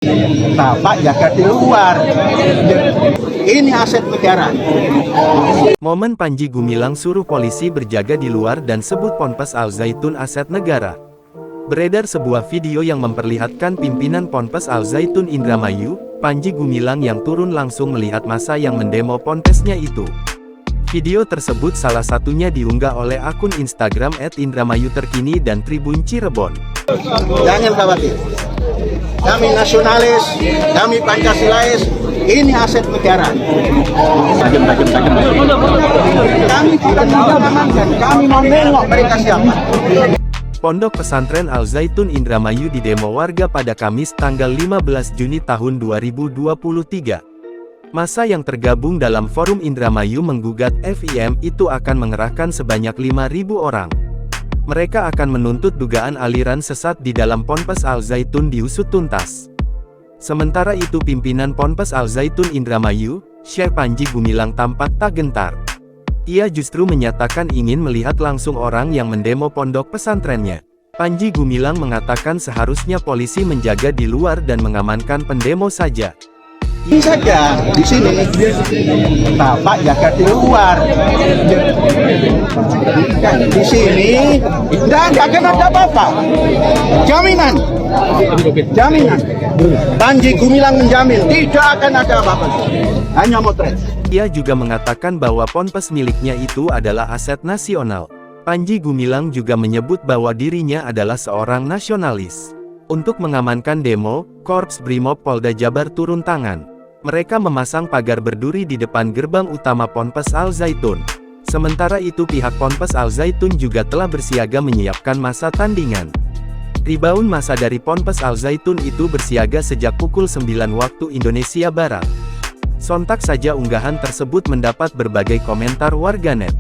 Bapak jaga di luar. Ini aset negara. Momen Panji Gumilang suruh polisi berjaga di luar dan sebut Ponpes Al Zaitun aset negara. Beredar sebuah video yang memperlihatkan pimpinan Ponpes Al Zaitun Indramayu, Panji Gumilang yang turun langsung melihat massa yang mendemo ponpesnya itu. Video tersebut salah satunya diunggah oleh akun Instagram @indramayu_terkini dan Tribun Cirebon. Jangan khawatir. Kami nasionalis, kami Pancasilais, ini aset negara. Kami tidak mengamankan, kami mau nengok mereka siapa. Pondok Pesantren Al Zaitun Indramayu didemo warga pada Kamis tanggal 15 Juni tahun 2023. Massa yang tergabung dalam Forum Indramayu menggugat FIM itu akan mengerahkan sebanyak 5.000 orang. Mereka akan menuntut dugaan aliran sesat di dalam Ponpes Al Zaitun diusut tuntas. Sementara itu pimpinan Ponpes Al Zaitun Indramayu, Syekh Panji Gumilang tampak tak gentar. Ia justru menyatakan ingin melihat langsung orang yang mendemo pondok pesantrennya. Panji Gumilang mengatakan seharusnya polisi menjaga di luar dan mengamankan pendemo saja. Ini saja di sini, Bapak jaga di luar. Di sini, dan akan ada apa-apa. Jaminan. Panji Gumilang menjamin tidak akan ada apa-apa. Hanya motret. Ia juga mengatakan bahwa ponpes miliknya itu adalah aset nasional. Panji Gumilang juga menyebut bahwa dirinya adalah seorang nasionalis. Untuk mengamankan demo, Korps Brimob Polda Jabar turun tangan. Mereka memasang pagar berduri di depan gerbang utama Ponpes Al Zaitun. Sementara itu pihak Ponpes Al Zaitun juga telah bersiaga menyiapkan masa tandingan. Ribaun massa dari Ponpes Al Zaitun itu bersiaga sejak pukul 9 waktu Indonesia Barat. Sontak saja unggahan tersebut mendapat berbagai komentar warganet.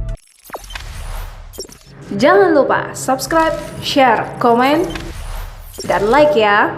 Jangan lupa subscribe, share, komen, dan like ya!